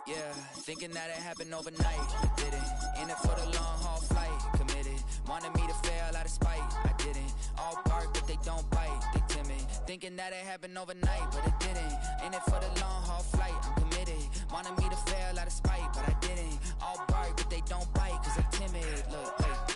Yeah, thinking that it happened overnight, it didn't. In it for the long haul flight, committed. Wanted me to fail out of spite, I didn't. All bark but they don't bite, they timid. Thinking that it happened overnight, but it didn't. In it for the long haul flight, I'm committed. Wanted me to fail out of spite, but I didn't. All bark but they don't bite, cause they timid. Look, hey.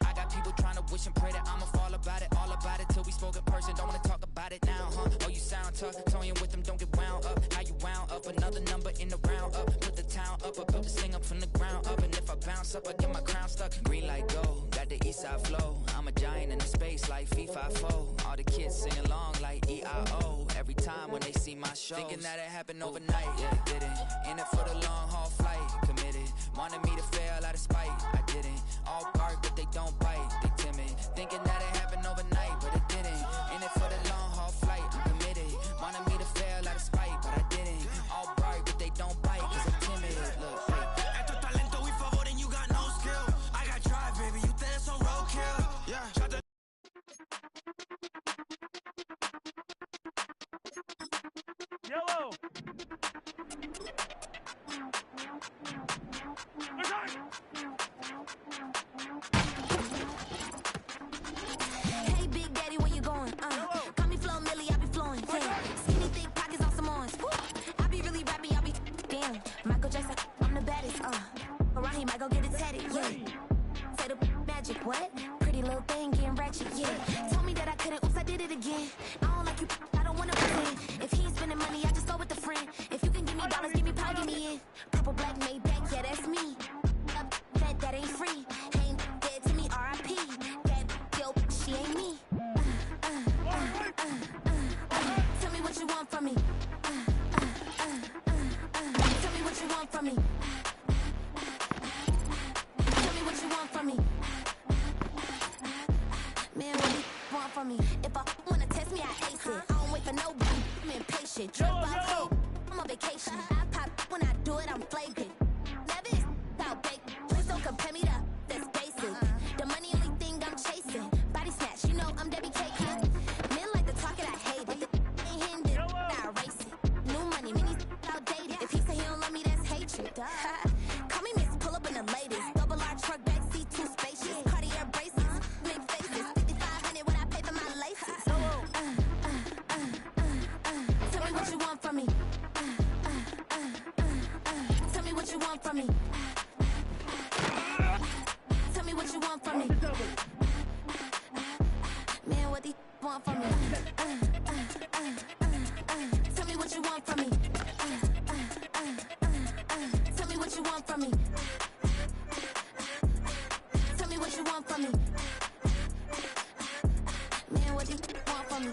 I got people trying to wish and pray that I'ma fall about it, all about it till we spoke in person. Don't wanna talk about it now, huh? Oh, you sound tough, toying with them, don't get wound up. How you wound up? Another number in the round up. Put the town up, I built this thing up from the ground up. And if I bounce up, I get my crown stuck. Green light go, got the east side flow. I'm a giant in the space like FIFA 4. All the kids sing along like EIO. Every time when they see my show, thinking that it happened overnight, yeah, it didn't. In it for the long haul flight, committed. Wanted me to fail out of spite, I didn't. All bark but they don't bite, they timid. Thinking that it happened overnight, but it didn't. In it for the long haul flight, I'm committed. Wanted me to fail out of spite, but I didn't. All bark but they don't bite, cause I'm timid. Look, Esto talento y favor and you got no skill. I got drive, baby, you think it's on roadkill. Yeah, shot the Yellow! Hey, Big Daddy, where you going? Call me Flo Millie, I be flowing. Yeah. Skinny, thick pockets on some ones. I be really rapping, I be damn. Michael Jackson, I'm the baddest. Around he might go get it tatted. Yeah. Say the magic, what? Pretty little thing getting ratchet. Yeah. Told me that I couldn't. Oops, I did it again. I don't like you. I don't wanna pretend. If he ain't spending money, I just go with a friend. If you can give me dollars, give me power, give me in. Purple, black, made back, yeah, that's me. That ain't free. Ain't dead to me, R.I.P. That yo, she ain't me. Tell me what you want from me. Tell me what you want from me. Tell me what you want from me. Man, what do you want from me? If I wanna test me, I ace it. I don't wait for nobody, I'm impatient. Trip off, I'm on vacation. I pop when I do it, I'm flagrant. Never is out bake. Please don't compare me to that's basic. The money only thing I'm chasing. Body snatch, you know I'm Debbie Cake. Men like to talk it, I hate it. Ain't hitting this, I erase it. New money, many outdated. If he say he don't love me, that's hatred. Call me Miss, pull up in the latest. Double R truck, backseat, too spacious. Cartier braces, big faces. 5,500 when I pay for my laces. Tell me what you want from me. Tell me what you want from me. Tell me what you want from me. Man, what do you want from me? Tell me what you want from me. Tell me what you want from me. Tell me what you want from me. Man, what do you want from me?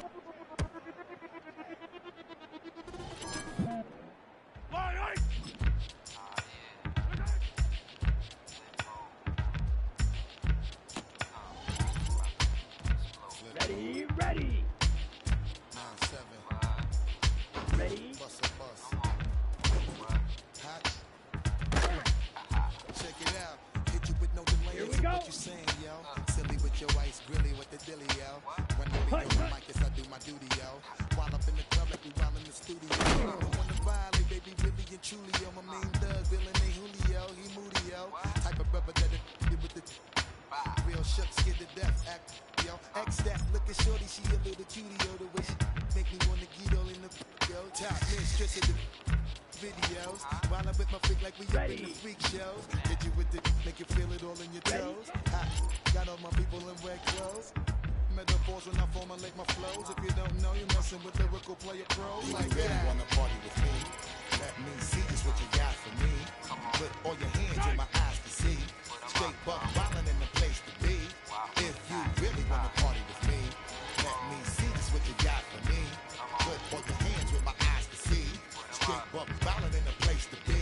Ready, ready! 9-7. Ready? Bust a bus. Hot. Check it out. Hit you with no delay. Here we go. What you saying, yo? Silly with your ice grilly with the dilly, yo. When I be on the mic, yes, I do my duty, yo. While up in the club, like we while in the studio. I wanna violate, baby, really and truly, yo. My main thug, Villain ain't Julio. He moody, yo. Type of brother that it with the real shook, scared to death. Act, yo. X that, look at shorty, she a little cutie, yo. The way she make me wanna get all in the yo. Top mistress of the videos. While I'm with my freak like we up in the freak shows. Hit you with the make you feel it all in your toes. Hot, got all my people in red clothes. Metaphors when I formulate my flows. If you don't know, you're messing with lyrical player pros. You Like really that. wanna party with me? Let me see just what you got for me. Put all your hands in my eyes to see. Straight buck wildin' in the place to be. If you really wanna party with me, let me see just what you got for me. Put all your hands with my eyes to see. Straight buck wildin' in the place to be.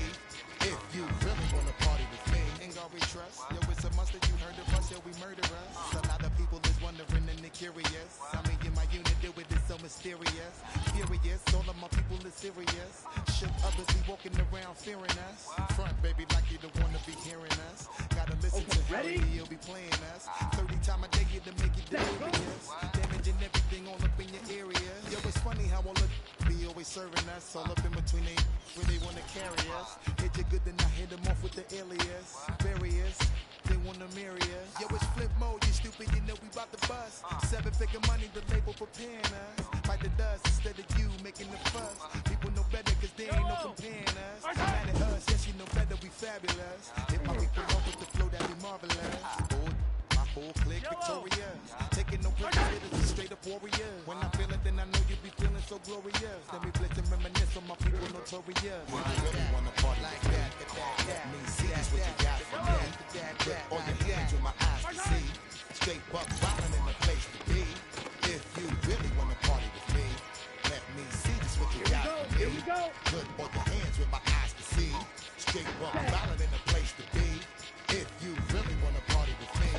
If you really wanna party with me, Ain't God we trust. Yo, it's a must that you heard of us. Yo, we murder us. A lot of people is wondering and they curious. How me and my unit do it is so mysterious. Furious, all of my people is serious. Should others be walking around fearing us? Front, baby, like you don't wanna be hearing us. Gotta listen to ready? Harry, he'll be playing us. 30 times a day to make it delirious. Damaging everything all up in your area. Yo, it's funny how all of be He always serving us, all up in between they where they wanna carry us. Hit you good, then I hit them off with the alias. Various, they wanna marry us. Yo, it's flip mode, you stupid, you know we bout to bust. 7-figure money, the label preparing us. Fight the dust instead of you making the fuss. People know better cause they ain't no comparing us. Mad at us, yes you know better, we fabulous. If my people off with the flow, that be marvelous. My whole clique victorious. Taking no prisoners, just straight up warriors. When I feel it, then I know you be feeling so glorious. Then we blitz and reminisce on my people notorious. When you really wanna party like that, let me see just what you got for me. Put all your hands with my eyes to see. Straight buck riding in the place to be. If you really wanna party with me, let me see just what you got for me. Put all your hands with my eyes to see. Straight buck riding in the place to be. If you really wanna party with me.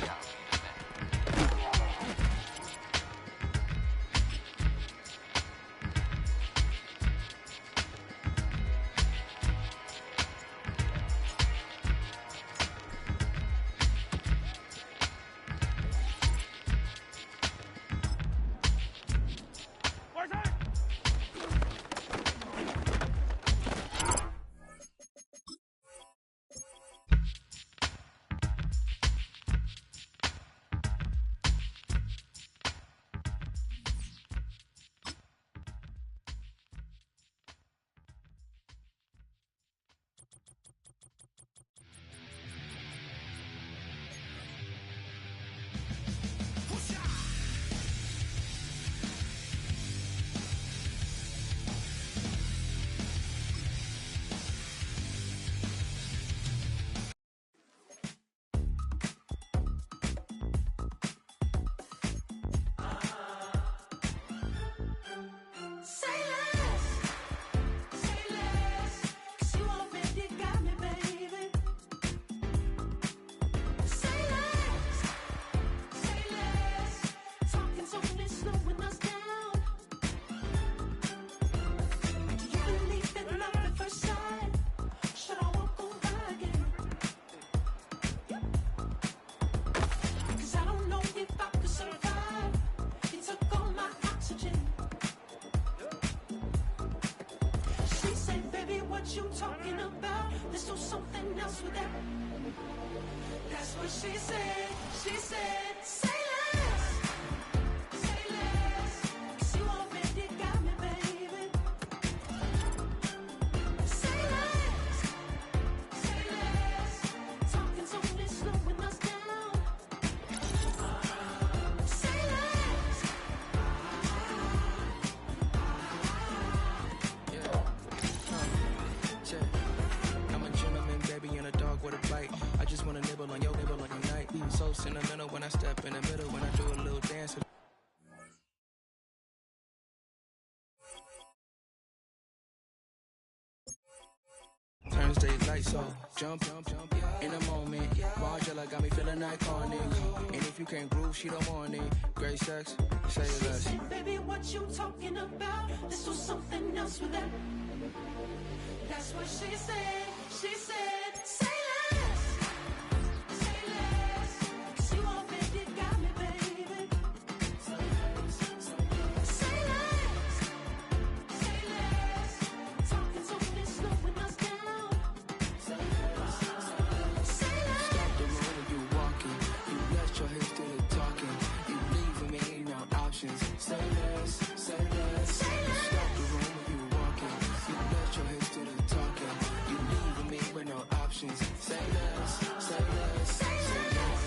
You talking about? Let's do something else with that. That's what she said. She said, say less. Say less. 'Cause you already got me, baby. Say less. Say less. Talking's only slowing us down. Say less. I'm a gentleman, baby, and a dog with a bite. I just wanna nibble on your nibble like a night. So sentimental when I step in the middle, when I do a little dance. Turns daylight, so jump in a moment. Margella got me feeling iconic. And if you can't groove, she don't want it. Great sex, say less. Baby, what you talking about? Let's do something else with that. That's what she said. She said, say less. Say less. 'Cause you already got me, baby. Say less. Say less. Talking's only slowing us down. Say less. Say less. Stop the road when you walking. You left your hips to the talking. You leaving me no options. Say less, say less. Say less. Stop the road when you walking. You left your hips to the talking. You leaving me with no options. Say less, say less, say less. Say less.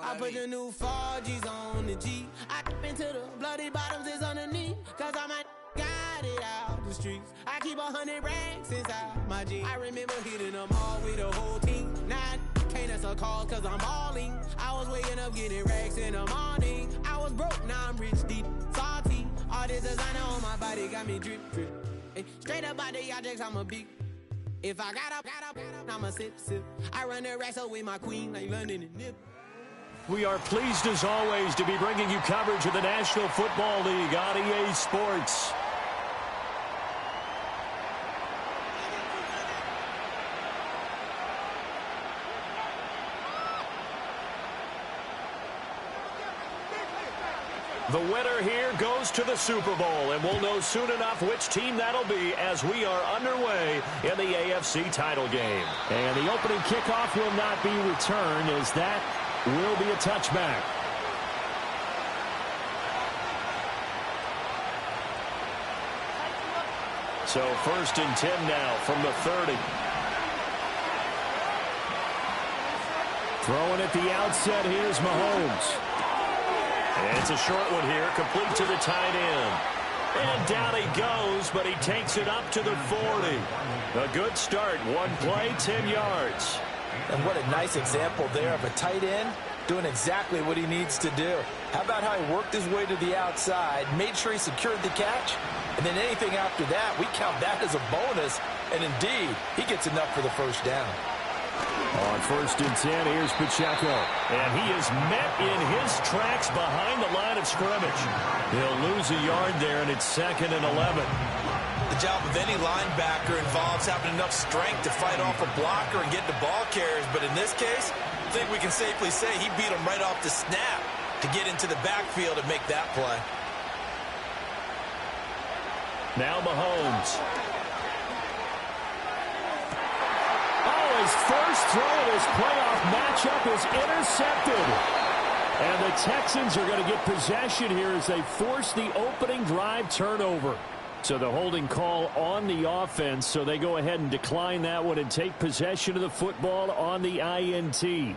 I put the new 4Gs on the G. I dip into the bloody bottoms is underneath. Cause I might got it out the streets. I keep 100 racks inside my jeans. I remember hitting them all with the whole team. Now I answer calls cause I'm balling. I was waking up getting racks in the morning. I was broke, now I'm rich, deep, salty. All this designer on my body got me drip, drip. Hey, straight up by the objects, I'm a big. If I got up, I'm a sip, sip. I run the racks up with my queen like London and Nip. We are pleased as always to be bringing you coverage of the National Football League on EA Sports. The winner here goes to the Super Bowl, and we'll know soon enough which team that'll be as we are underway in the AFC title game. And the opening kickoff will not be returned, as that will be a touchback. So 1st and 10 now from the 30. Throwing at the outset, here's Mahomes. And it's a short one here, complete to the tight end. And down he goes, but he takes it up to the 40. A good start. One play, 10 yards. And what a nice example there of a tight end doing exactly what he needs to do. How about how he worked his way to the outside, made sure he secured the catch, and then anything after that, we count that as a bonus. And indeed, he gets enough for the first down. On 1st and 10, here's Pacheco. And he is met in his tracks behind the line of scrimmage. He'll lose a yard there, and it's 2nd and 11. The job of any linebacker involves having enough strength to fight off a blocker and get the ball carriers. But in this case, I think we can safely say he beat him right off the snap to get into the backfield and make that play. Now Mahomes. His first throw of his playoff matchup is intercepted. And the Texans are going to get possession here as they force the opening drive turnover. So the holding call on the offense, so they go ahead and decline that one and take possession of the football on the INT.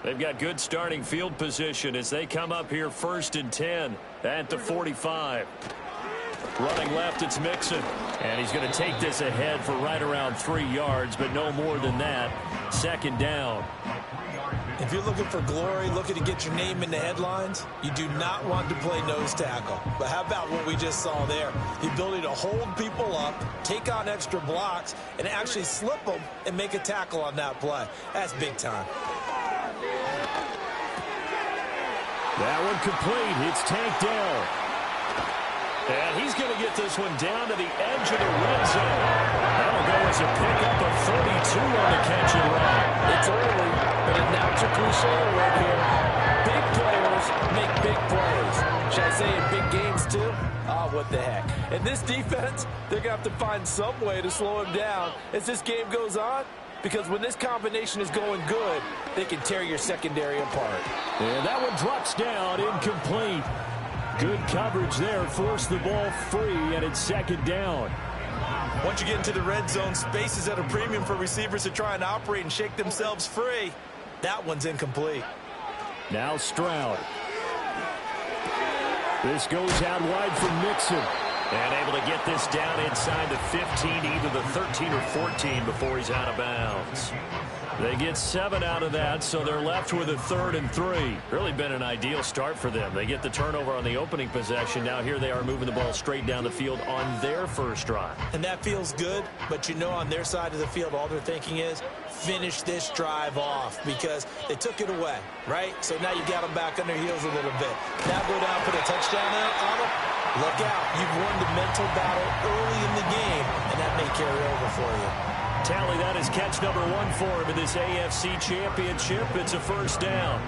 They've got good starting field position as they come up here 1st and 10 at the 45. Running left, it's Mixon. And he's going to take this ahead for right around 3 yards, but no more than that. 2nd down. If you're looking for glory, looking to get your name in the headlines, you do not want to play nose tackle. But how about what we just saw there? The ability to hold people up, take on extra blocks, and actually slip them and make a tackle on that play. That's big time. That one complete. It's tanked down. And he's going to get this one down to the edge of the red zone. That'll go as a pickup of 32 on the catch and run. It's early, but now it's a cliche right here. Big players make big plays. Should I say in big games too? Oh, what the heck. In this defense, they're going to have to find some way to slow him down as this game goes on. Because when this combination is going good, they can tear your secondary apart. And that one drops down, incomplete. Good coverage there, forced the ball free, and it's 2nd down. Once you get into the red zone, space is at a premium for receivers to try and operate and shake themselves free. That one's incomplete. Now Stroud. This goes out wide for Mixon. And able to get this down inside the 15, either the 13 or 14 before he's out of bounds. They get 7 out of that, so they're left with a 3rd and 3. Really been an ideal start for them. They get the turnover on the opening possession. Now here they are moving the ball straight down the field on their first drive. And that feels good, but you know on their side of the field, all they're thinking is finish this drive off because they took it away, right? So now you got them back on their heels a little bit. Now go down, put a touchdown on them. Look out. You've won the mental battle early in the game, and that may carry over for you. Tally, that is catch number 1 for him in this AFC Championship. It's a 1st down.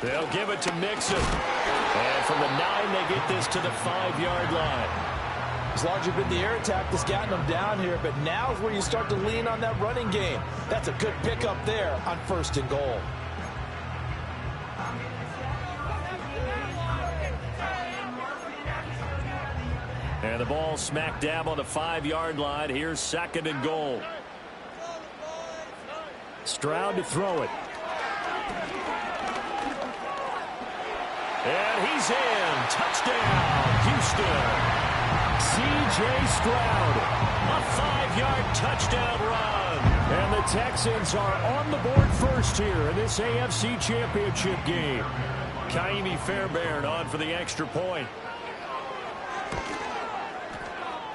They'll give it to Mixon. And from the 9, they get this to the 5-yard line. It's largely been the air attack that's gotten them down here, but now is where you start to lean on that running game. That's a good pickup there on 1st and goal. And And the ball smack dab on the 5-yard line. Here's 2nd and goal. Stroud to throw it. And he's in. Touchdown, Houston. C.J. Stroud. A 5-yard touchdown run. And the Texans are on the board first here in this AFC Championship game. Kaimi Fairbairn on for the extra point.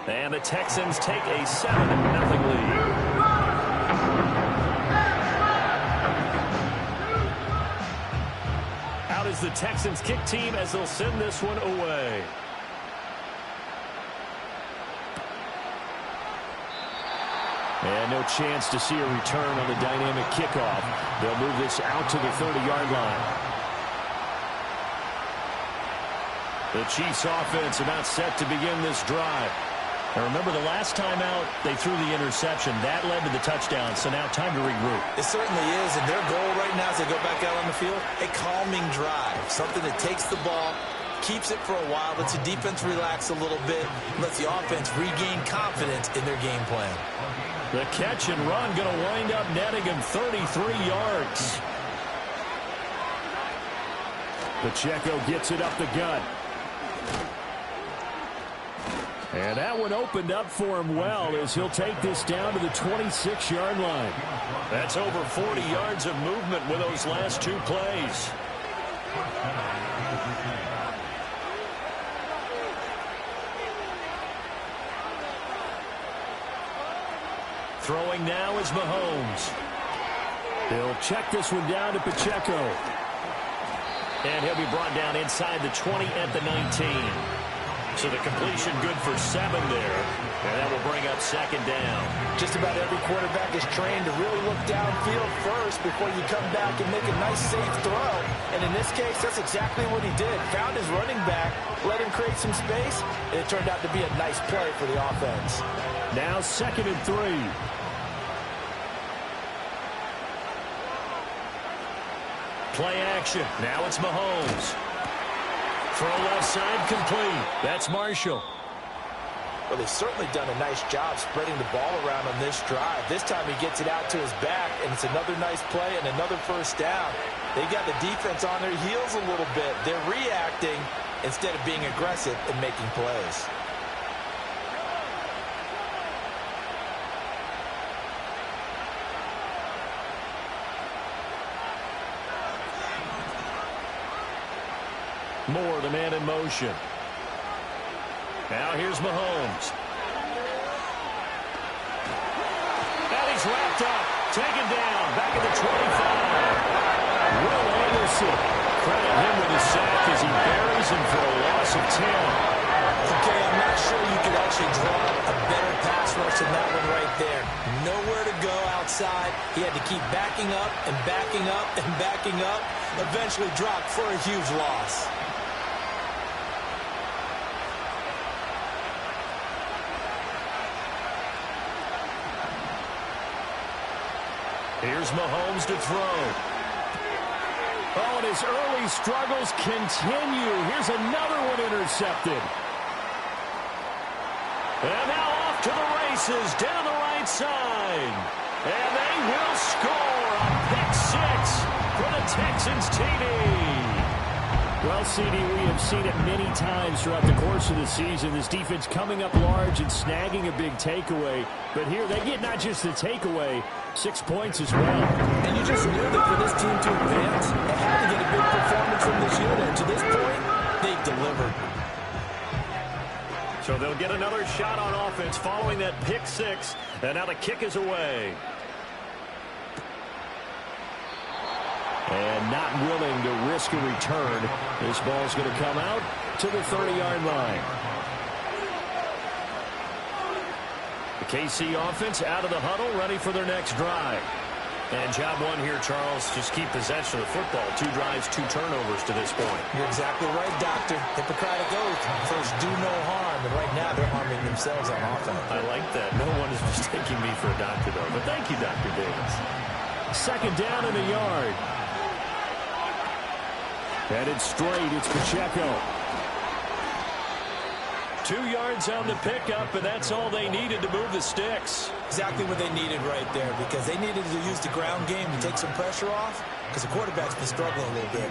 And the Texans take a 7-0 lead. Out is the Texans kick team as they'll send this one away. And no chance to see a return on the dynamic kickoff. They'll move this out to the 30-yard line. The Chiefs offense about set to begin this drive. Now remember, the last time out, they threw the interception. That led to the touchdown, so now time to regroup. It certainly is, and their goal right now as they go back out on the field, a calming drive, something that takes the ball, keeps it for a while, lets the defense relax a little bit, lets the offense regain confidence in their game plan. The catch and run going to wind up netting him 33 yards. Pacheco gets it up the gut. And that one opened up for him well as he'll take this down to the 26-yard line. That's over 40 yards of movement with those last 2 plays. Throwing now is Mahomes. He'll check this one down to Pacheco. And he'll be brought down inside the 20 at the 19. So the completion good for 7 there. And that will bring up 2nd down. Just about every quarterback is trained to really look downfield first before you come back and make a nice, safe throw. And in this case, that's exactly what he did. Found his running back, let him create some space, and it turned out to be a nice play for the offense. Now 2nd and 3. Play action. Now it's Mahomes. Throw left side complete. That's Marshall. Well, they've certainly done a nice job spreading the ball around on this drive. This time he gets it out to his back, and it's another nice play and another first down. They got the defense on their heels a little bit. They're reacting instead of being aggressive and making plays. Moore, the man in motion. Now here's Mahomes. And he's wrapped up. Taken down. Back at the 25. Will Anderson. Credit him with his sack as he buries him for a loss of 10. Okay, I'm not sure you could actually draw a better pass rush than that one right there. Nowhere to go outside. He had to keep backing up and backing up and backing up. Eventually dropped for a huge loss. Here's Mahomes to throw. Oh, and his early struggles continue. Here's another one intercepted. And now off to the races down the right side. And they will score a pick 6 for the Texans TD. Well, CD, we have seen it many times throughout the course of the season. This defense coming up large and snagging a big takeaway. But here they get not just the takeaway, 6 points as well. And you just knew that for this team to advance, they had to get a big performance from this unit. And to this point, they've delivered. So they'll get another shot on offense following that pick 6. And now the kick is away. And not willing to risk a return. This ball's going to come out to the 30-yard line. The KC offense out of the huddle, ready for their next drive. And job one here, Charles, just keep possession of the football. 2 drives, 2 turnovers to this point. You're exactly right, Doctor. Hippocratic oath. First, do no harm. And right now, they're harming themselves on offense. I like that. No one is mistaking me for a doctor, though. But thank you, Dr. Davis. 2nd down in the yard. Headed straight, it's Pacheco. 2 yards on the pickup, and that's all they needed to move the sticks. Exactly what they needed right there, because they needed to use the ground game to take some pressure off, because the quarterback's been struggling a little bit.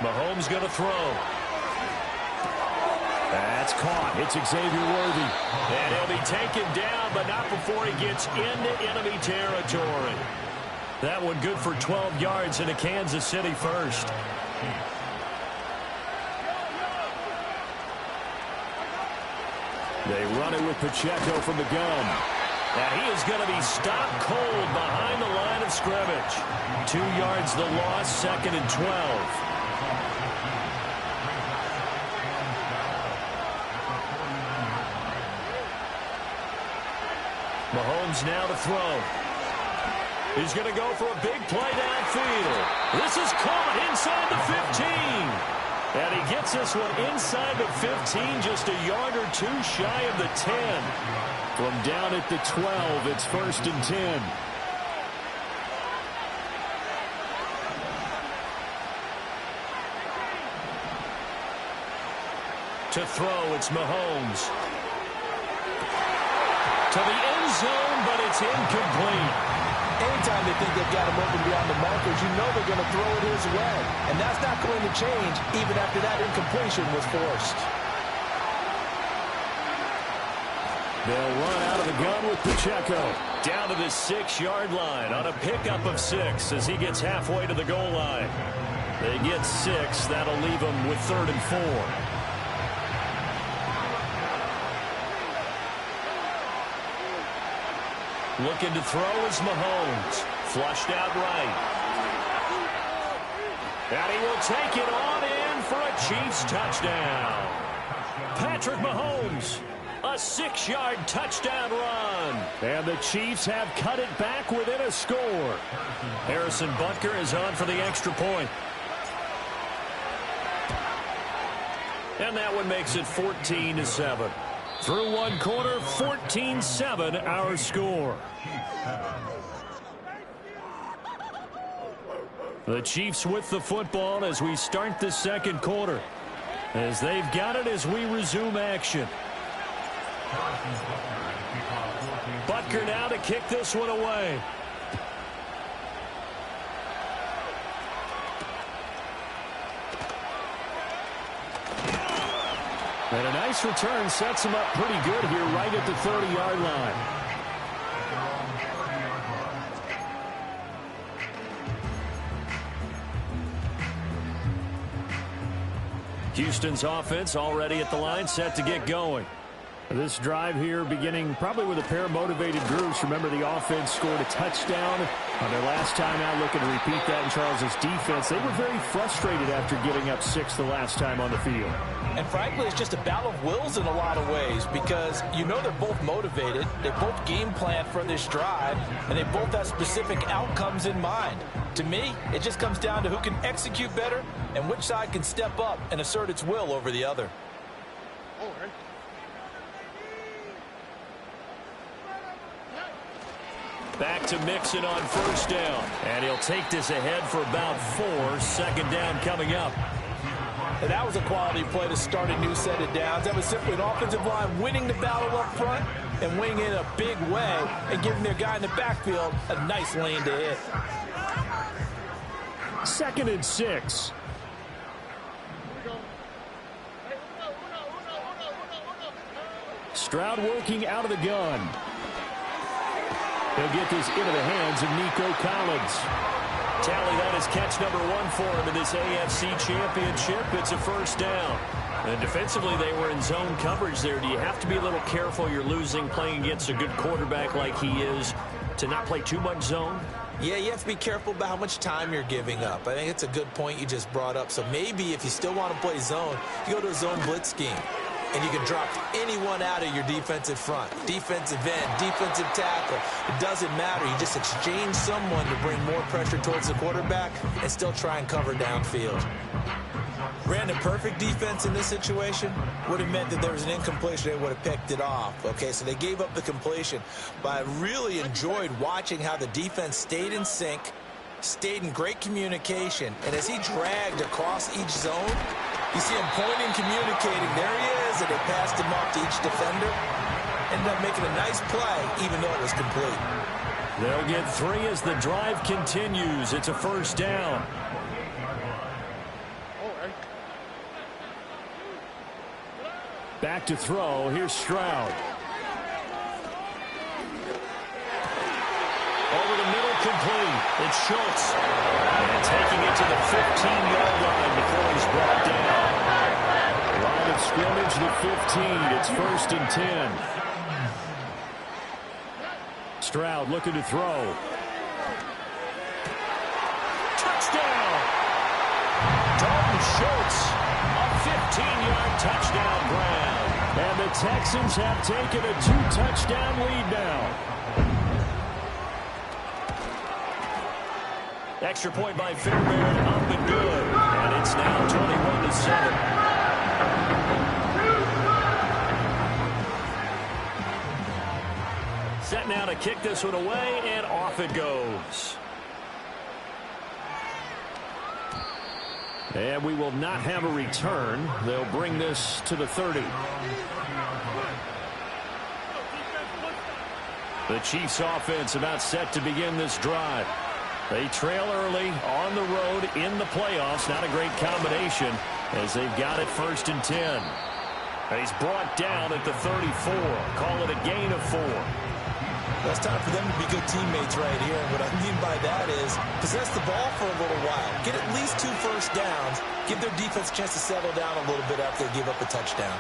Mahomes going to throw. That's caught. It's Xavier Worthy. And he'll be taken down, but not before he gets into enemy territory. That one good for 12 yards into Kansas City first. They run it with Pacheco from the gun. And he is going to be stopped cold behind the line of scrimmage. 2 yards the loss, 2nd and 12. Mahomes now to throw. He's going to go for a big play downfield. This is caught inside the 15. And he gets this one inside the 15, just a yard or two shy of the 10. From down at the 12, it's 1st and 10. To throw, it's Mahomes. To the end zone, but it's incomplete. Anytime they think they've got him open beyond the markers, you know they're going to throw it his way. And that's not going to change even after that incompletion was forced. They'll run out of the gun with Pacheco. Down to the 6-yard line on a pickup of 6 as he gets halfway to the goal line. They get 6. That'll leave them with 3rd and 4. Looking to throw is Mahomes. Flushed out right. And he will take it on in for a Chiefs touchdown. Patrick Mahomes, a 6-yard touchdown run. And the Chiefs have cut it back within a score. Harrison Butker is on for the extra point. And that one makes it 14-7. Through one quarter, 14-7 our score. The Chiefs with the football as we start the second quarter. As they've got it as we resume action. Butker now to kick this one away. And a nice return sets him up pretty good here right at the 30-yard line. Houston's offense already at the line, set to get going. This drive here beginning probably with a pair of motivated groups. Remember, the offense scored a touchdown on their last time out, looking to repeat that in Charles's defense. They were very frustrated after giving up 6 the last time on the field. And frankly, it's just a battle of wills in a lot of ways, because you know they're both motivated, they both game plan for this drive, and they both have specific outcomes in mind. To me, it just comes down to who can execute better and which side can step up and assert its will over the other. Back to Mixon on first down. And he'll take this ahead for about 4. 2nd down coming up. And that was a quality play to start a new set of downs. That was simply an offensive line winning the battle up front and winning it in a big way and giving their guy in the backfield a nice lane to hit. 2nd and 6. Stroud working out of the gun. He'll get this into the hands of Nico Collins. Tally, that is catch number 1 for him in this AFC Championship. It's a first down. And defensively, they were in zone coverage there. Do you have to be a little careful? You're losing playing against a good quarterback like he is to not play too much zone? Yeah, you have to be careful about how much time you're giving up. I think it's a good point you just brought up. So maybe if you still want to play zone, you go to a zone blitz scheme. And you can drop anyone out of your defensive front. Defensive end, defensive tackle. It doesn't matter. You just exchange someone to bring more pressure towards the quarterback and still try and cover downfield. Brandon, perfect defense in this situation would have meant that there was an incompletion. They would have picked it off. Okay, so they gave up the completion. But I really enjoyed watching how the defense stayed in sync, stayed in great communication. And as he dragged across each zone, you see him pointing, communicating. There he is, and they passed him off to each defender. Ended up making a nice play, even though it was complete. They'll get 3 as the drive continues. It's a first down. Back to throw. Here's Stroud. Over the middle, complete. It's Schultz. And taking it to the 15-yard line before he's brought down. Line of scrimmage, the 15. It's 1st and 10. Stroud looking to throw. Touchdown! Dalton Schultz. A 15-yard touchdown grab. And the Texans have taken a 2-touchdown lead now. Extra point by Fairbairn, up and good. And it's now 21-7. Set now to kick this one away, and off it goes. And we will not have a return. They'll bring this to the 30. The Chiefs offense about set to begin this drive. They trail early on the road in the playoffs. Not a great combination as they've got it 1st and 10. And he's brought down at the 34. Call it a gain of 4. Well, it's time for them to be good teammates right here. And what I mean by that is possess the ball for a little while. Get at least 2 first downs. Give their defense a chance to settle down a little bit after they give up a touchdown.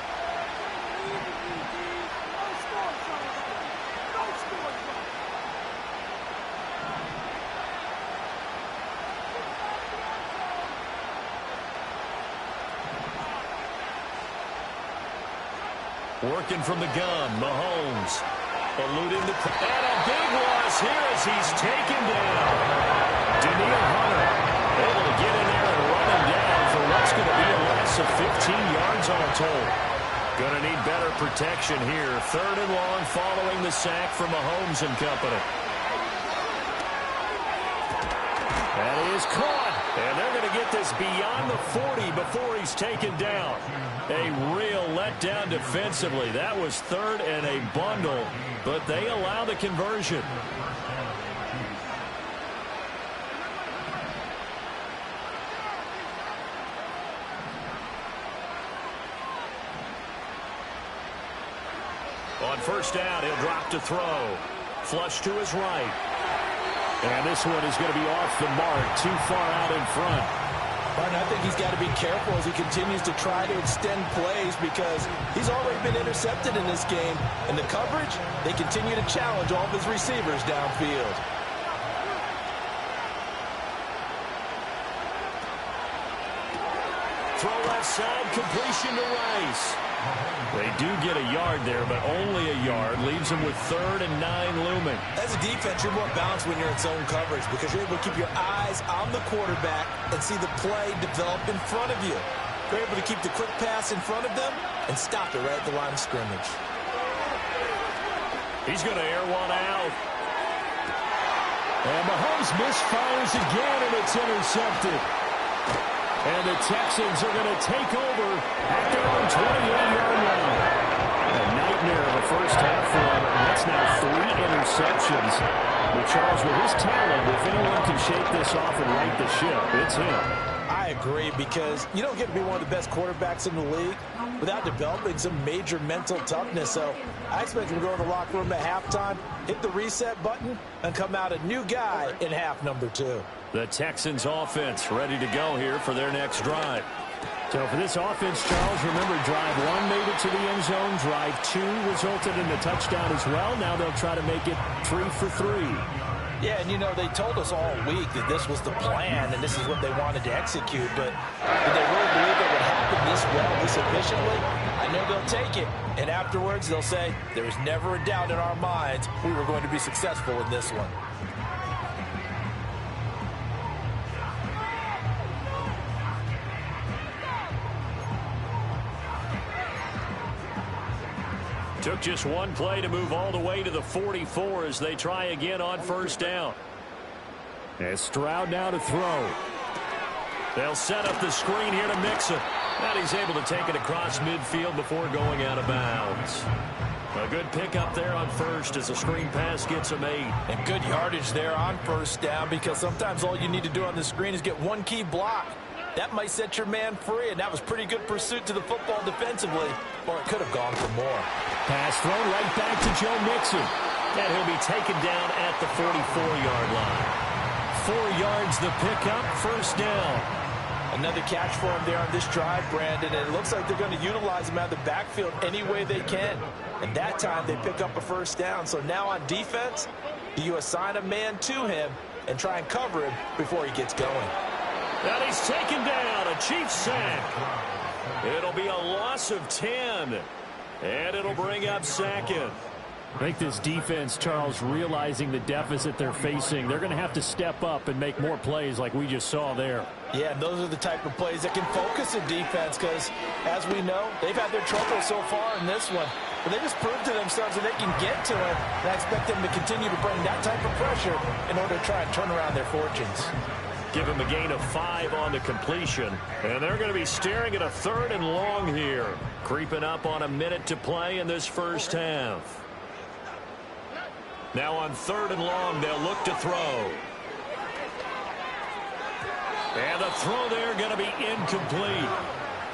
Working from the gun, Mahomes. Eluding the... And a big loss here as he's taken down. Daniil Hunter able to get in there and run him down for what's going to be a loss of 15 yards all told. Going to need better protection here. 3rd and long following the sack from Mahomes and company. And he is caught. And they're going to get this beyond the 40 before he's taken down. A real letdown defensively. That was 3rd and a bundle, but they allow the conversion. On 1st down, he'll drop to throw. Flush to his right. And this one is going to be off the mark, too far out in front. Martin, I think he's got to be careful as he continues to try to extend plays because he's already been intercepted in this game. And the coverage, they continue to challenge all of his receivers downfield. Throw left side, completion to Rice. They do get a yard there, but only a yard. Leaves them with 3rd and 9 looming. As a defense, you're more balanced when you're in zone coverage because you're able to keep your eyes on the quarterback and see the play develop in front of you. You're able to keep the quick pass in front of them and stop it right at the line of scrimmage. He's going to air one out. And Mahomes misfires again, and it's intercepted. And the Texans are going to take over at their own 28-yard line. A nightmare of a first half for him. That's now 3 interceptions. But Charles, with his talent, if anyone can shake this off and right the ship, it's him. I agree because you don't get to be one of the best quarterbacks in the league without developing some major mental toughness. So I expect him to go to the locker room at halftime, hit the reset button, and come out a new guy in half number 2. The Texans offense ready to go here for their next drive. So for this offense, Charles, remember drive 1 made it to the end zone. Drive 2 resulted in a touchdown as well. Now they'll try to make it 3 for 3. Yeah, and you know, they told us all week that this was the plan and this is what they wanted to execute, but did they really believe it would happen this well, this efficiently? I know they'll take it, and afterwards they'll say, there was never a doubt in our minds we were going to be successful in this one. Took just one play to move all the way to the 44 as they try again on first down. And Stroud now to throw. They'll set up the screen here to Mixon. And he's able to take it across midfield before going out of bounds. A good pickup there on first as the screen pass gets him 8. And good yardage there on first down, because sometimes all you need to do on the screen is get one key block. That might set your man free, and that was pretty good pursuit to the football defensively, or it could have gone for more. Pass thrown right back to Joe Mixon. And he'll be taken down at the 44-yard line. 4 yards the pickup, first down. Another catch for him there on this drive, Brandon, and it looks like they're going to utilize him out of the backfield any way they can. And that time they pick up a first down. So now on defense, you assign a man to him and try and cover him before he gets going. And he's taken down, a Chiefs sack. It'll be a loss of 10, and it'll bring up second. I think this defense, Charles, realizing the deficit they're facing, they're going to have to step up and make more plays like we just saw there. Yeah, and those are the type of plays that can focus a defense because, as we know, they've had their trouble so far in this one. But they just proved to themselves that they can get to it, and I expect them to continue to bring that type of pressure in order to try and turn around their fortunes. Give him a gain of 5 on the completion, and they're going to be staring at a 3rd and long here. Creeping up on a minute to play in this first half. Now on 3rd and long, they'll look to throw. And the throw there going to be incomplete.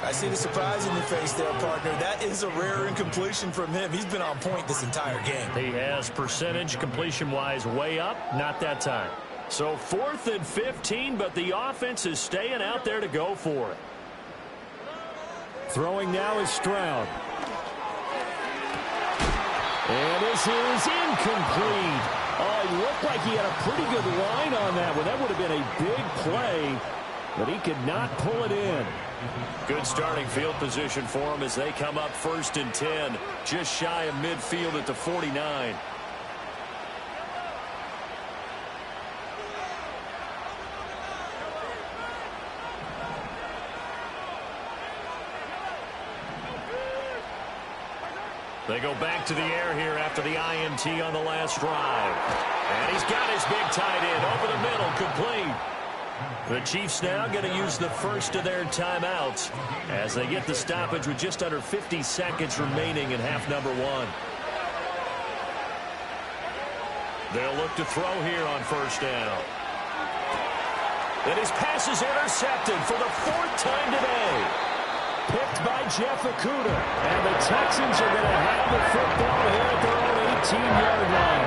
I see the surprise in your face there, partner. That is a rare incompletion from him. He's been on point this entire game. He has percentage completion-wise way up, not that time. So 4th and 15, but the offense is staying out there to go for it. Throwing now is Stroud. And this is incomplete. Oh, it looked like he had a pretty good line on that one. That would have been a big play, but he could not pull it in. Good starting field position for him as they come up 1st and 10, just shy of midfield at the 49. They go back to the air here after the INT on the last drive. And he's got his big tight end over the middle, complete. The Chiefs now going to use the first of their timeouts as they get the stoppage with just under 50 seconds remaining in half number 1. They'll look to throw here on first down. And his pass is intercepted for the 4th time today. Picked by Jeff Okudah. And the Texans are going to have the football here at their own 18-yard line.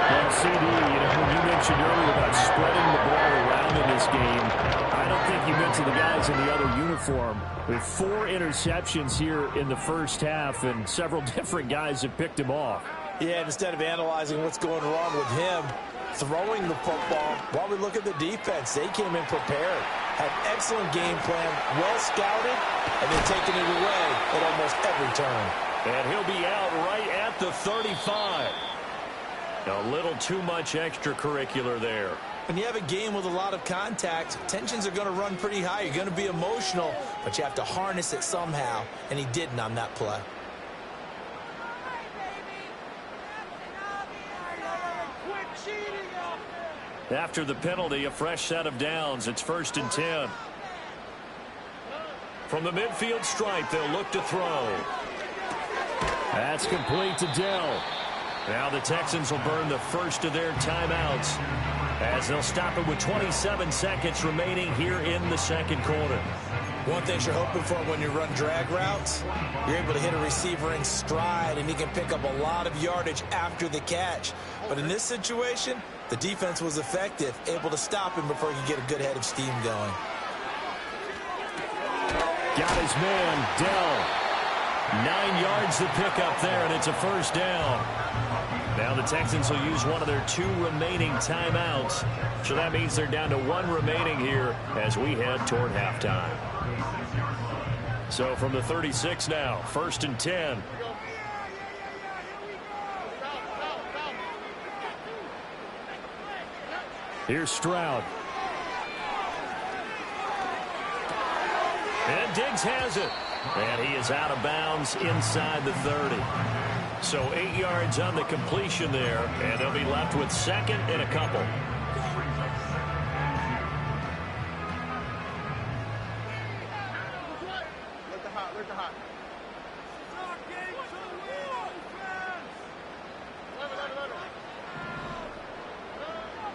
Well, CD, when you mentioned earlier about spreading the ball around in this game, I don't think you mentioned the guys in the other uniform. With 4 interceptions here in the first half, and several different guys have picked him off. Yeah, instead of analyzing what's going wrong with him, throwing the football, while we look at the defense, they came in prepared. Had excellent game plan, well scouted, and they're taking it away at almost every turn. And he'll be out right at the 35. A little too much extracurricular there. When you have a game with a lot of contact, tensions are going to run pretty high. You're going to be emotional, but you have to harness it somehow, and he didn't on that play. After the penalty, a fresh set of downs. It's 1st and 10. From the midfield stripe, they'll look to throw. That's complete to Dell. Now the Texans will burn the first of their timeouts as they'll stop it with 27 seconds remaining here in the second quarter. One thing you're hoping for when you run drag routes, you're able to hit a receiver in stride, and he can pick up a lot of yardage after the catch. But in this situation, the defense was effective, able to stop him before he could get a good head of steam going. Got his man, Dell. 9 yards to pick up there, and it's a first down. Now the Texans will use one of their 2 remaining timeouts. So that means they're down to 1 remaining here as we head toward halftime. So from the 36 now, 1st and 10. Here's Stroud. And Diggs has it. And he is out of bounds inside the 30. So 8 yards on the completion there, and they'll be left with second and a couple.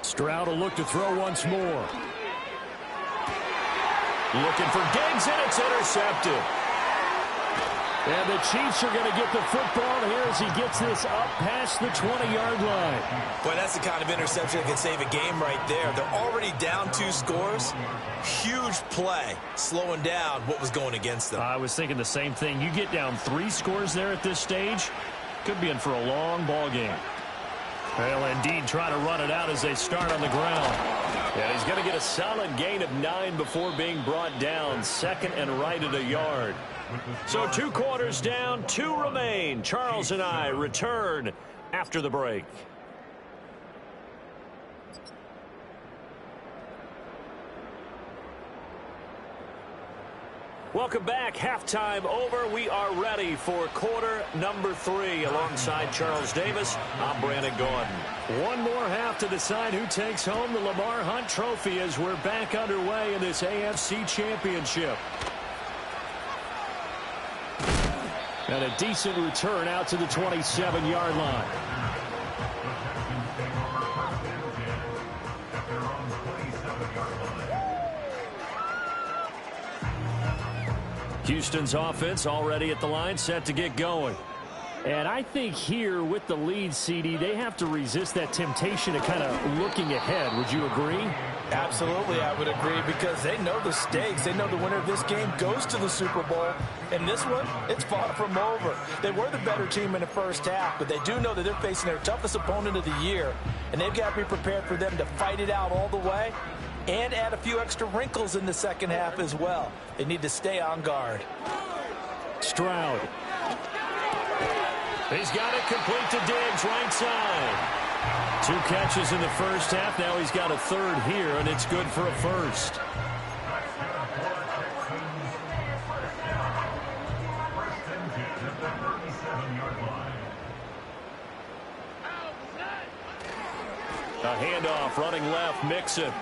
Stroud will look to throw once more. Looking for Diggs, and it's intercepted. And the Chiefs are going to get the football here as he gets this up past the 20-yard line. Boy, that's the kind of interception that can save a game right there. They're already down 2 scores. Huge play, slowing down what was going against them. I was thinking the same thing. You get down 3 scores there at this stage, could be in for a long ball game. Well, indeed, try to run it out as they start on the ground. Yeah, he's going to get a solid gain of 9 before being brought down. Second and right at a yard. So 2 quarters down, 2 remain. Charles and I return after the break. Welcome back. Halftime over. We are ready for quarter number 3. Alongside Charles Davis, I'm Brandon Gaudin. One more half to decide who takes home the Lamar Hunt Trophy as we're back underway in this AFC Championship. And a decent return out to the 27-yard line. Houston's offense already at the line, set to get going. And I think here with the lead, CD, they have to resist that temptation of kind of looking ahead. Would you agree? Absolutely, I would agree, because they know the stakes. They know the winner of this game goes to the Super Bowl. And this one, it's far from over. They were the better team in the first half, but they do know that they're facing their toughest opponent of the year. And they've got to be prepared for them to fight it out all the way and add a few extra wrinkles in the second half as well. They need to stay on guard. Stroud. He's got it complete to Diggs, right side. 2 catches in the first half. Now he's got a 3rd here, and it's good for a first. A handoff, running left, Mixon.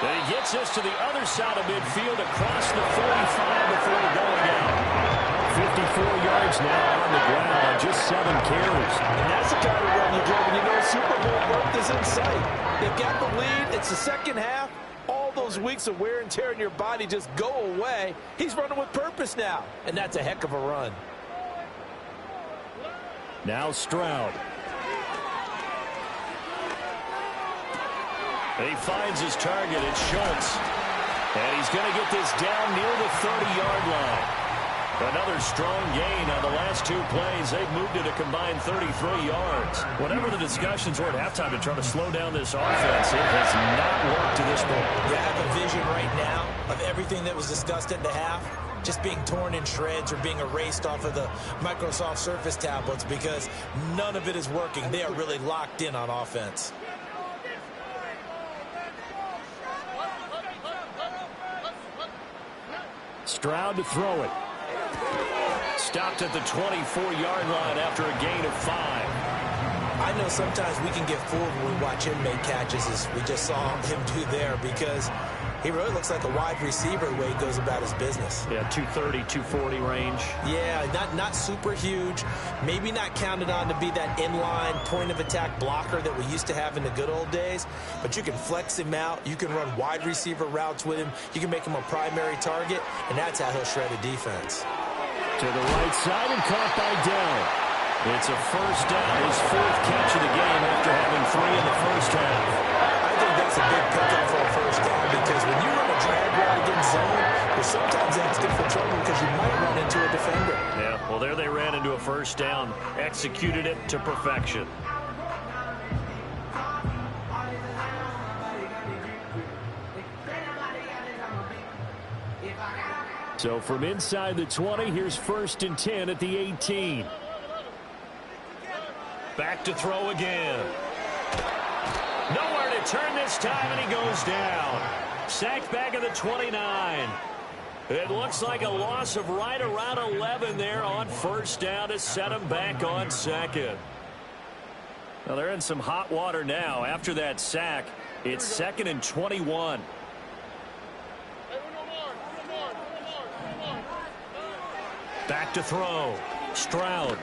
And he gets us to the other side of midfield across the 45 before going out. 54 yards now on the ground, just 7 carries. And that's the kind of run you drove, and you know Super Bowl berth is in sight. They've got the lead. It's the second half. All those weeks of wear and tear in your body just go away. He's running with purpose now, and that's a heck of a run. Now Stroud. And he finds his target. It's Schultz. And he's going to get this down near the 30-yard line. Another strong gain on the last 2 plays. They've moved it a combined 33 yards. Whatever the discussions were at halftime to try to slow down this offense, it has not worked to this point. You have a vision right now of everything that was discussed at the half just being torn in shreds or being erased off of the Microsoft Surface tablets, because none of it is working. They are really locked in on offense. Stroud to throw it. Stopped at the 24-yard line after a gain of 5. I know sometimes we can get fooled when we watch him make catches, as we just saw him do there, because he really looks like a wide receiver the way he goes about his business. Yeah, 230, 240 range. Yeah, not super huge. Maybe not counted on to be that inline point-of-attack blocker that we used to have in the good old days. But you can flex him out. You can run wide receiver routes with him. You can make him a primary target, and that's how he'll shred a defense. To the right side and caught by Dell. It's a first down, his 4th catch of the game after having 3 in the first half. I think that's a big pickup for a first down, because when you run a drag route against zone, you're sometimes asking for trouble because you might run into a defender. Yeah, well, there they ran into a first down, executed it to perfection. So from inside the 20, here's 1st and 10 at the 18. Back to throw again. Nowhere to turn this time, and he goes down. Sacked back at the 29. It looks like a loss of right around 11 there on first down to set him back on second. Well, they're in some hot water now. After that sack, it's 2nd and 21. Back to throw. Stroud.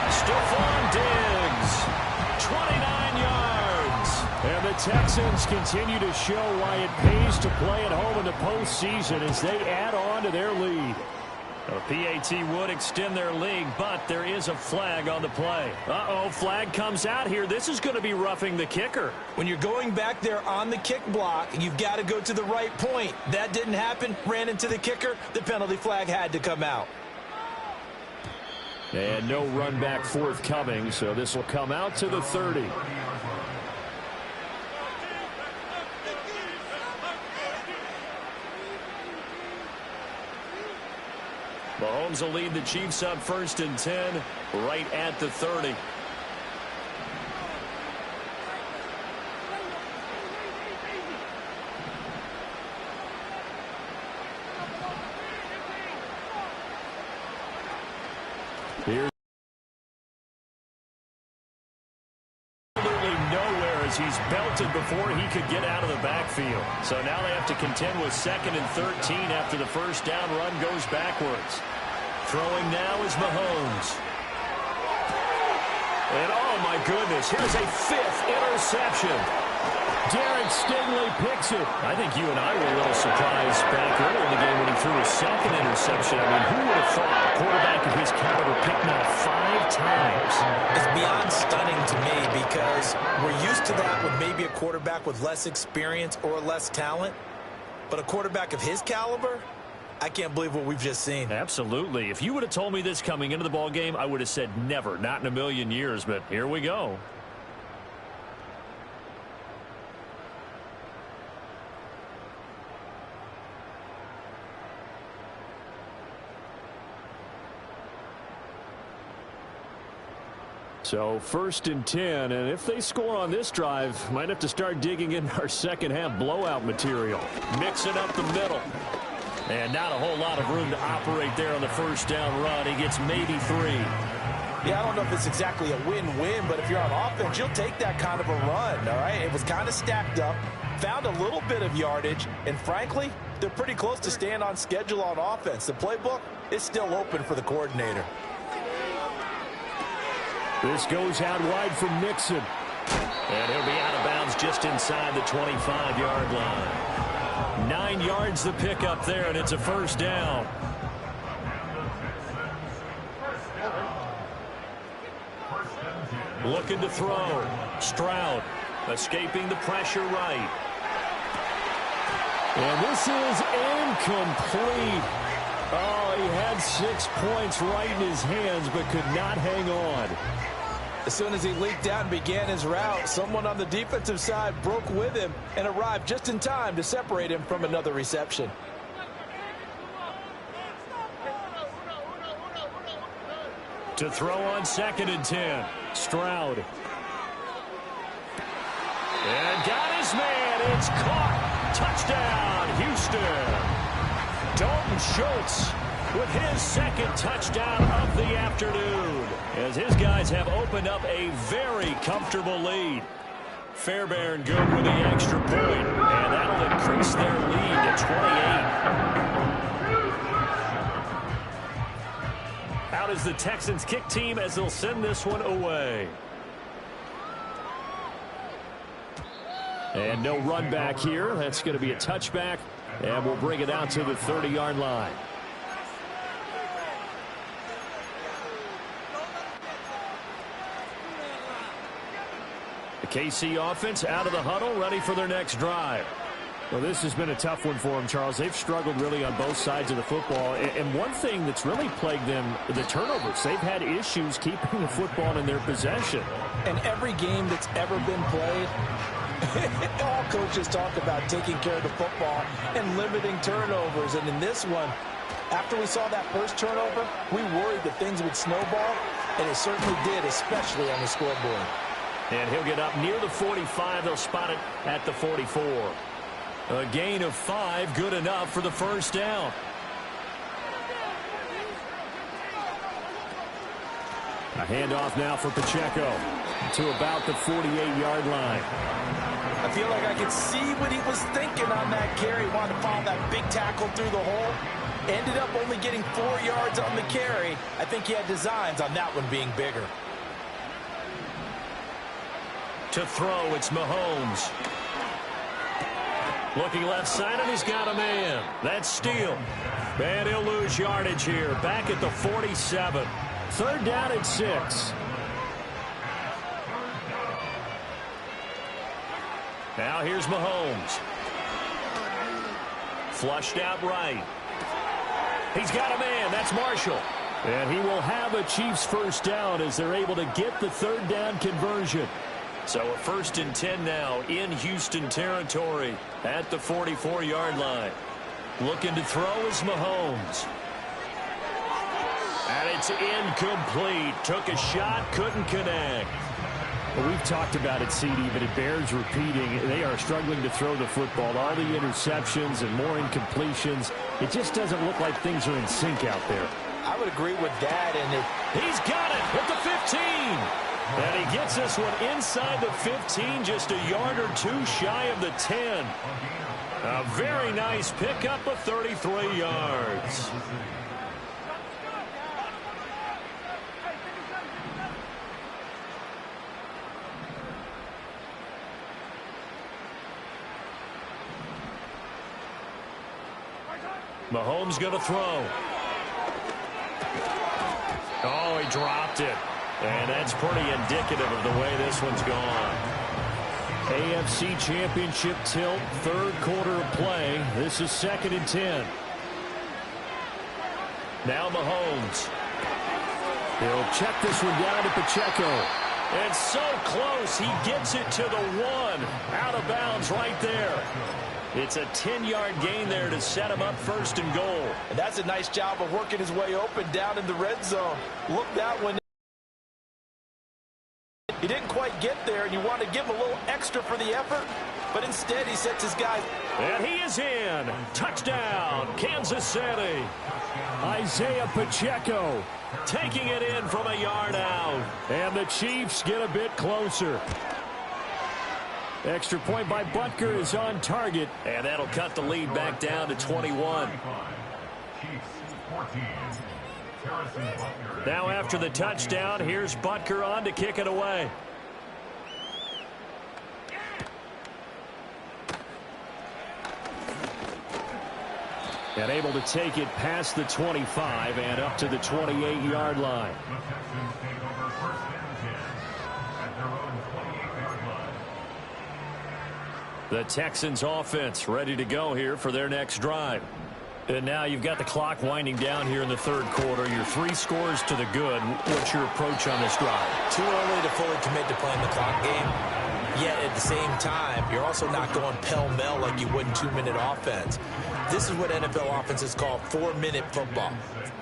Stephon Diggs. 29 yards. And the Texans continue to show why it pays to play at home in the postseason as they add on to their lead. A PAT would extend their lead, but there is a flag on the play. Uh-oh, flag comes out here. This is going to be roughing the kicker. When you're going back there on the kick block, you've got to go to the right point. That didn't happen. Ran into the kicker. The penalty flag had to come out. And no run back forthcoming, so this will come out to the 30. Mahomes will lead the Chiefs up 1st and 10 right at the 30. Here's absolutely nowhere as he's belted before he could get out of the backfield. So now they have to contend with 2nd and 13 after the first down run goes backwards. Throwing now is Mahomes. And oh my goodness, here's a 5th interception. Derek Stingley picks it. I think you and I were a little surprised back earlier in the game when he threw his 2nd interception. I mean, who would have thought a quarterback of his caliber picked off 5 times? It's beyond stunning to me because we're used to that with maybe a quarterback with less experience or less talent. But a quarterback of his caliber, I can't believe what we've just seen. Absolutely. If you would have told me this coming into the ball game, I would have said never, not in a million years. But here we go. So 1st and 10, and if they score on this drive, might have to start digging in our second half blowout material. Mixing up the middle. And not a whole lot of room to operate there on the first down run. He gets maybe 3. Yeah, I don't know if it's exactly a win-win, but if you're on offense, you'll take that kind of a run, all right? It was kind of stacked up, found a little bit of yardage, and frankly, they're pretty close to staying on schedule on offense. The playbook is still open for the coordinator. This goes out wide from Mixon. And he'll be out of bounds just inside the 25-yard line. 9 yards the pick up there, and it's a first down. Looking to throw. Stroud escaping the pressure right. And this is incomplete. Oh, he had 6 points right in his hands, but could not hang on. As soon as he leaked out and began his route, someone on the defensive side broke with him and arrived just in time to separate him from another reception. To throw on 2nd and 10. Stroud. And got his man. It's caught. Touchdown, Houston. Dalton Schultz with his 2nd touchdown of the afternoon, as his guys have opened up a very comfortable lead. Fairbairn good with the extra point, and that'll increase their lead to 28. Out is the Texans kick team as they'll send this one away. And no run back here. That's going to be a touchback, and we'll bring it out to the 30-yard line. The KC offense out of the huddle, ready for their next drive. Well, this has been a tough one for them, Charles. They've struggled really on both sides of the football. And one thing that's really plagued them, the turnovers. They've had issues keeping the football in their possession. And every game that's ever been played, all coaches talk about taking care of the football and limiting turnovers. And in this one, after we saw that first turnover, we worried that things would snowball, and it certainly did, especially on the scoreboard. And he'll get up near the 45. They'll spot it at the 44. A gain of 5, good enough for the first down. A handoff now for Pacheco to about the 48-yard line. I feel like I could see what he was thinking on that carry. He wanted to follow that big tackle through the hole. Ended up only getting 4 yards on the carry. I think he had designs on that one being bigger. To throw, it's Mahomes. Looking left side, and he's got a man. That's Steele. And he'll lose yardage here. Back at the 47. 3rd down and 6. Now here's Mahomes. Flushed out right. He's got a man. That's Marshall. And he will have a Chiefs first down as they're able to get the 3rd down conversion. So a 1st and 10 now in Houston territory at the 44-yard line. Looking to throw is Mahomes. And it's incomplete. Took a shot, couldn't connect. Well, we've talked about it, CD, but it bears repeating. They are struggling to throw the football. All the interceptions and more incompletions. It just doesn't look like things are in sync out there. I would agree with that. And he's got it at the 15. And he gets this one inside the 15, just a yard or 2 shy of the 10. A very nice pickup of 33 yards. Mahomes going to throw. Oh, he dropped it. And that's pretty indicative of the way this one's gone. AFC Championship tilt, 3rd quarter of play. This is 2nd and 10. Now Mahomes. He'll check this one down to Pacheco. And so close, he gets it to the 1. Out of bounds right there. It's a 10-yard gain there to set him up 1st and goal. And that's a nice job of working his way open down in the red zone. Look that one. He didn't quite get there, and you want to give him a little extra for the effort, but instead he sets his guys. And he is in. Touchdown, Kansas City. Isaiah Pacheco taking it in from a yard out. And the Chiefs get a bit closer. Extra point by Butker is on target. And that'll cut the lead back down to 21. Now after the touchdown, here's Butker on to kick it away. And able to take it past the 25 and up to the 28-yard line. The Texans offense ready to go here for their next drive. And now you've got the clock winding down here in the 3rd quarter. Your 3 scores to the good. What's your approach on this drive? Too early to fully commit to playing the clock game. Yet at the same time, you're also not going pell-mell like you would in 2-minute offense. This is what NFL offenses call 4-minute football.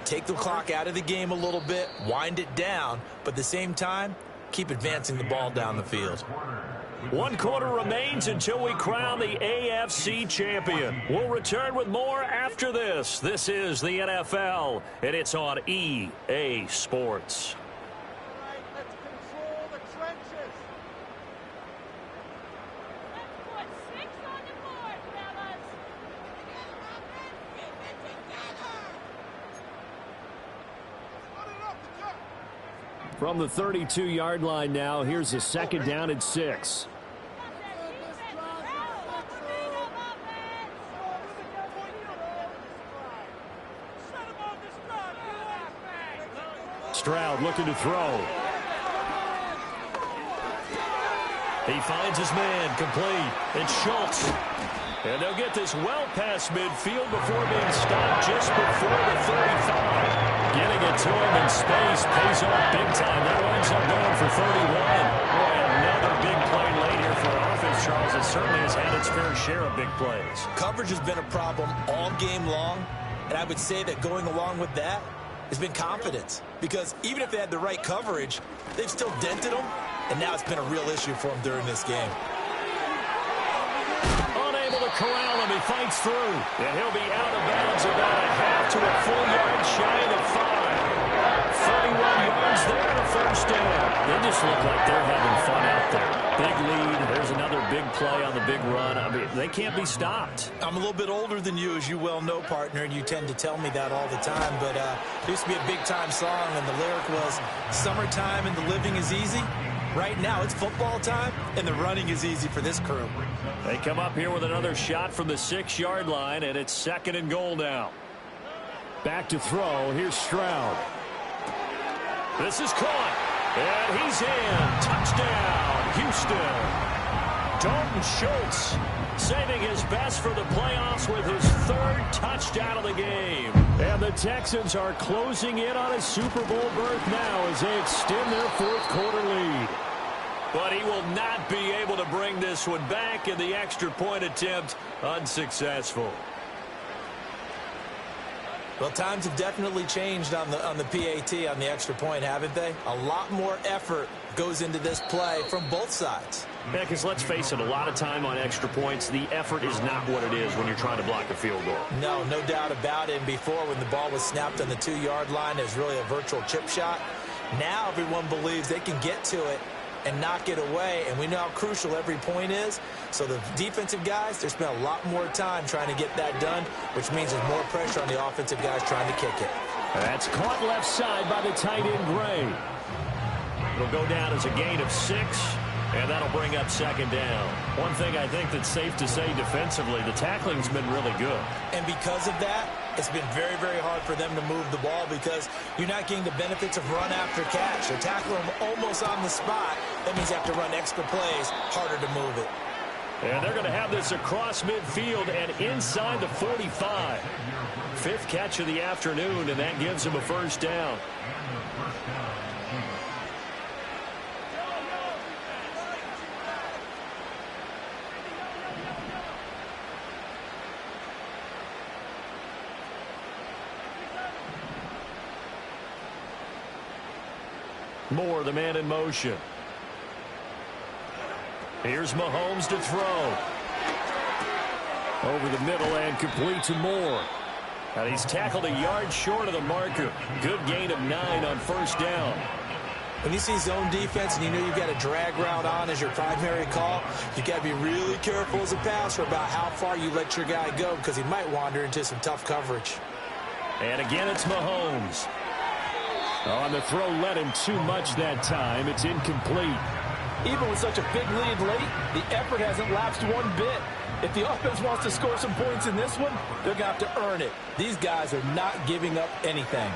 Take the clock out of the game a little bit, wind it down, but at the same time, keep advancing the ball down the field. 1 quarter remains until we crown the AFC champion. We'll return with more after this. This is the NFL, and it's on EA Sports. From the 32-yard line now, here's a 2nd down and 6. Stroud looking to throw. He finds his man, complete. It's Schultz. And they'll get this well past midfield before being stopped just before the 35. Getting it to him in space pays off big time. That winds up going for 31. Boy, another big play late here for an offense, Charles. It certainly has had its fair share of big plays. Coverage has been a problem all game long, and I would say that going along with that has been confidence. Because even if they had the right coverage, they've still dented them and now it's been a real issue for him during this game. Unable to corral him, he fights through, and he'll be out of bounds about a half to a full yard shy of the 5. 31 yards there and a first down. They just look like they're having fun out there. Big lead. There's another big play on the big run. I mean, they can't be stopped. I'm a little bit older than you, as you well know, partner, and you tend to tell me that all the time. But it used to be a big-time song, and the lyric was, "Summertime and the living is easy." Right now, it's football time, and the running is easy for this crew. They come up here with another shot from the 6-yard line, and it's 2nd and goal now. Back to throw. Here's Stroud. This is caught, and he's in. Touchdown, Houston. Dalton Schultz saving his best for the playoffs with his 3rd touchdown of the game. And the Texans are closing in on a Super Bowl berth now as they extend their 4th quarter lead. But he will not be able to bring this one back, in the extra point attempt unsuccessful. Well, times have definitely changed on the PAT, on the extra point, haven't they? A lot more effort goes into this play from both sides. Yeah, because let's face it, a lot of time on extra points, the effort is not what it is when you're trying to block a field goal. No doubt about it. And before, when the ball was snapped on the 2-yard line, it was really a virtual chip shot. Now everyone believes they can get to it and knock it away, and we know how crucial every point is. So the defensive guys, they spent a lot more time trying to get that done, which means there's more pressure on the offensive guys trying to kick it. That's caught left side by the tight end, Gray. It'll go down as a gain of 6, and that'll bring up 2nd down. One thing I think that's safe to say defensively, the tackling's been really good. And because of that, it's been very, very hard for them to move the ball because you're not getting the benefits of run after catch. They're tackling them almost on the spot. That means you have to run extra plays, harder to move it. And they're going to have this across midfield and inside the 45. 5th catch of the afternoon, and that gives them a first down. Moore, the man in motion. Here's Mahomes to throw. Over the middle and complete to Moore. And he's tackled a yard short of the marker. Good gain of 9 on first down. When you see zone defense and you know you've got a drag route on as your primary call, you've got to be really careful as a passer about how far you let your guy go because he might wander into some tough coverage. And again, it's Mahomes. On the throw, led him too much that time. It's incomplete. Even with such a big lead late, the effort hasn't lapsed one bit. If the offense wants to score some points in this one, they're going to have to earn it. These guys are not giving up anything.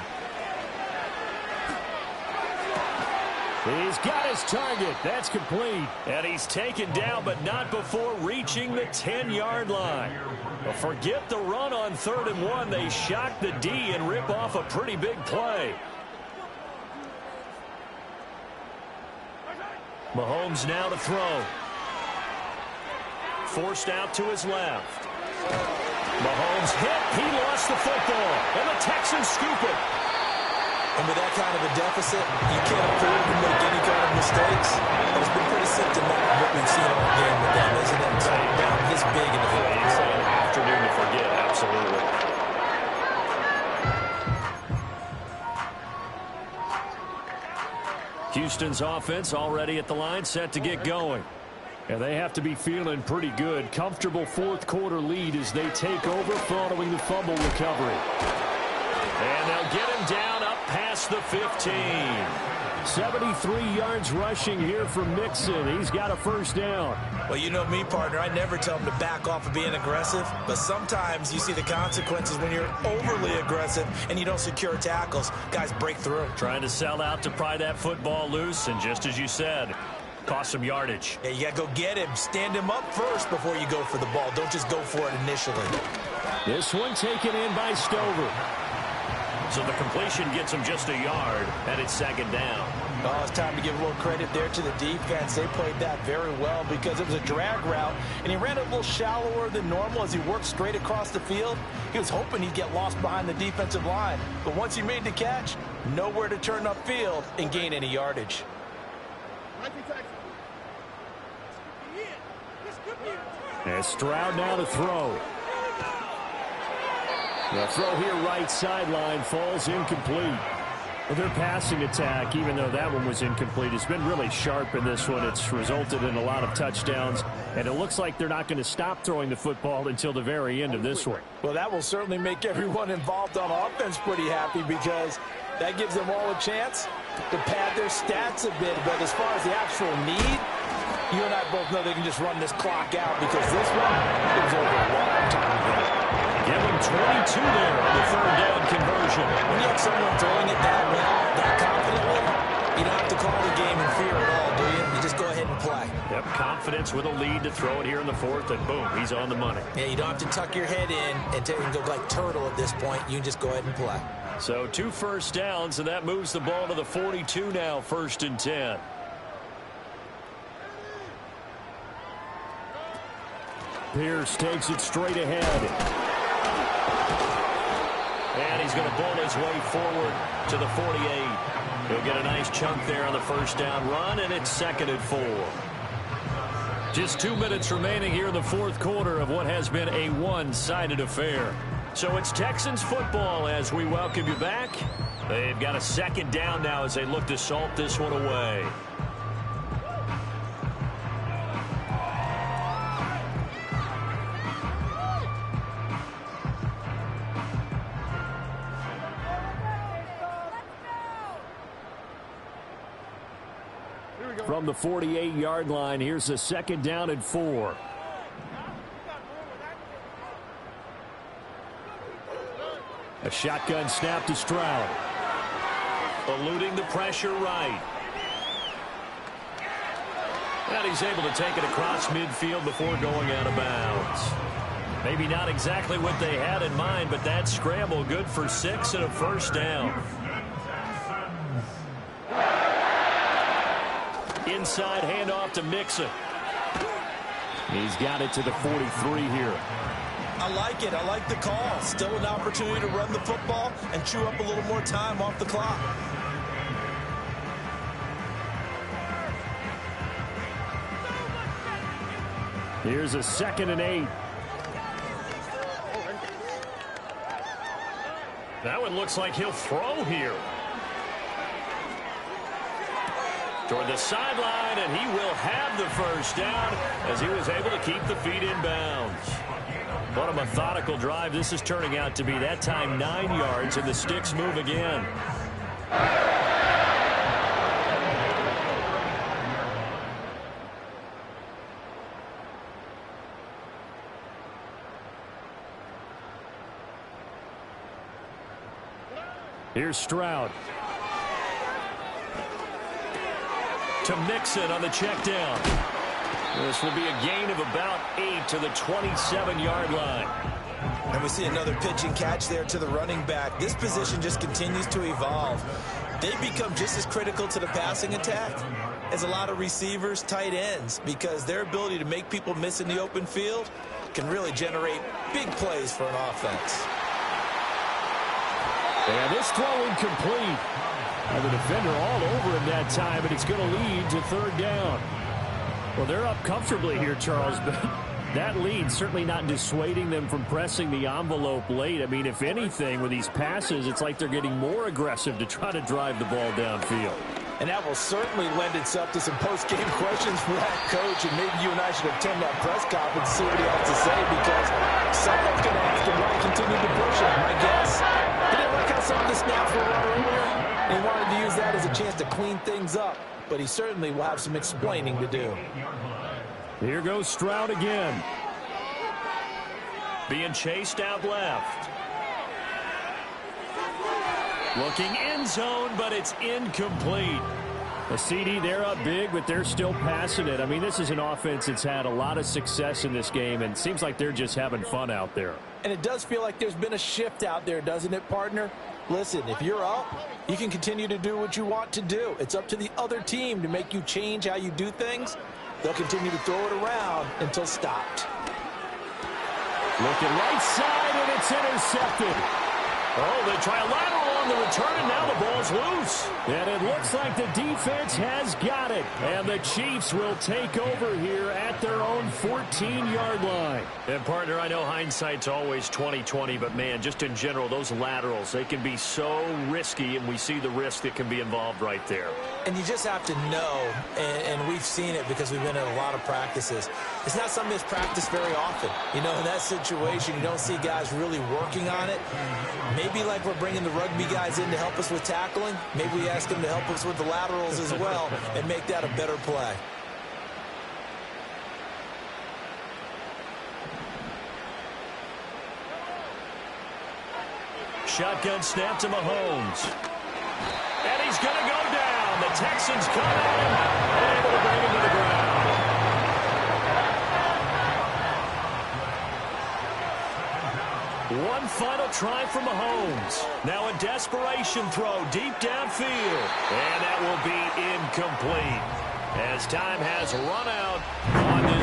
He's got his target. That's complete. And he's taken down, but not before reaching the 10-yard line. But forget the run on 3rd and 1. They shock the D and rip off a pretty big play. Mahomes now to throw. Forced out to his left. Mahomes hit. He lost the football. And the Texans scoop it. And with that kind of a deficit, you can't afford to make any kind of mistakes. And it's been pretty symptomatic of what we've seen all game with them, isn't it? So down this big in the fourth. It's an afternoon to forget, absolutely. Houston's offense already at the line, set to get going. And they have to be feeling pretty good. Comfortable 4th quarter lead as they take over following the fumble recovery. And they'll get him down up past the 15. 73 yards rushing here from Mixon. He's got a first down. Well, you know me, partner. I never tell him to back off of being aggressive. But sometimes you see the consequences when you're overly aggressive and you don't secure tackles. Guys break through. Trying to sell out to pry that football loose. And just as you said, cost some yardage. Yeah, you got to go get him. Stand him up first before you go for the ball. Don't just go for it initially. This one taken in by Stover. So the completion gets him just a yard, and it's 2nd down. Oh, it's time to give a little credit there to the defense. They played that very well because it was a drag route, and he ran it a little shallower than normal as he worked straight across the field. He was hoping he'd get lost behind the defensive line, but once he made the catch, nowhere to turn upfield and gain any yardage. And Stroud now to throw. The throw here right sideline falls incomplete. Well, their passing attack, even though that one was incomplete, has been really sharp in this one. It's resulted in a lot of touchdowns, and it looks like they're not going to stop throwing the football until the very end of this one. Well, that will certainly make everyone involved on offense pretty happy because that gives them all a chance to pad their stats a bit. But as far as the actual need, you and I both know they can just run this clock out because this one is over a long time ago. Give him 22 there on the third down conversion. When you have someone throwing it that well, that confidently, you don't have to call the game in fear at all, do you? You just go ahead and play. Yep, confidence with a lead to throw it here in the fourth, and boom, he's on the money. Yeah, you don't have to tuck your head in and go like turtle at this point. You just go ahead and play. So 2 first downs, and that moves the ball to the 42 now, 1st and 10. Pierce takes it straight ahead. And he's going to bull his way forward to the 48. He'll get a nice chunk there on the first down run, and it's 2nd and 4. Just 2 minutes remaining here in the fourth quarter of what has been a one-sided affair. So it's Texans football as we welcome you back. They've got a 2nd down now as they look to salt this one away. From the 48-yard line, here's a 2nd down and 4. A shotgun snap to Stroud. Eluding the pressure right. And he's able to take it across midfield before going out of bounds. Maybe not exactly what they had in mind, but that scramble good for 6 and a first down. Inside handoff to Mixon. He's got it to the 43 here. I like it. I like the call. Still an opportunity to run the football and chew up a little more time off the clock. Here's a 2nd and 8. That one looks like he'll throw here. Toward the sideline, and he will have the first down as he was able to keep the feet in bounds. What a methodical drive this is turning out to be. That time 9 yards, and the sticks move again. Here's Stroud. To Mixon on the check down. This will be a gain of about 8 to the 27-yard line. And we see another pitch and catch there to the running back. This position just continues to evolve. They become just as critical to the passing attack as a lot of receivers, tight ends, because their ability to make people miss in the open field can really generate big plays for an offense. And this throw incomplete. And the defender all over him that time, and it's going to lead to 3rd down. Well, they're up comfortably here, Charles, but that lead certainly not dissuading them from pressing the envelope late. I mean, if anything, with these passes, it's like they're getting more aggressive to try to drive the ball downfield. And that will certainly lend itself to some post-game questions for that coach, and maybe you and I should attend that press conference and see what he has to say, because someone's going to ask him why he continued to push him. My guess, he didn't like how some of the snaps were run earlier. He wanted to use that as a chance to clean things up, but he certainly will have some explaining to do. Here goes Stroud again. Being chased out left. Looking end zone, but it's incomplete. A CD, they're up big, but they're still passing it. I mean, this is an offense that's had a lot of success in this game, and it seems like they're just having fun out there. And it does feel like there's been a shift out there, doesn't it, partner? Listen, if you're up, you can continue to do what you want to do. It's up to the other team to make you change how you do things. They'll continue to throw it around until stopped. Looking right side, and it's intercepted. Oh, they try a lateral on on the return, and now the ball's loose. And it looks like the defense has got it. And the Chiefs will take over here at their own 14-yard line. And, partner, I know hindsight's always 20/20, but, man, just in general, those laterals, they can be so risky, and we see the risk that can be involved right there. And you just have to know, and we've seen it because we've been at a lot of practices, it's not something that's practiced very often. You know, in that situation, you don't see guys really working on it. Maybe like we're bringing the rugby guys in to help us with tackling, maybe we ask them to help us with the laterals as well and make that a better play. Shotgun snap to Mahomes. And he's going to go down. The Texans come at him and able to bring him to the ground. One final try for Mahomes. Now a desperation throw deep downfield. And that will be incomplete as time has run out on this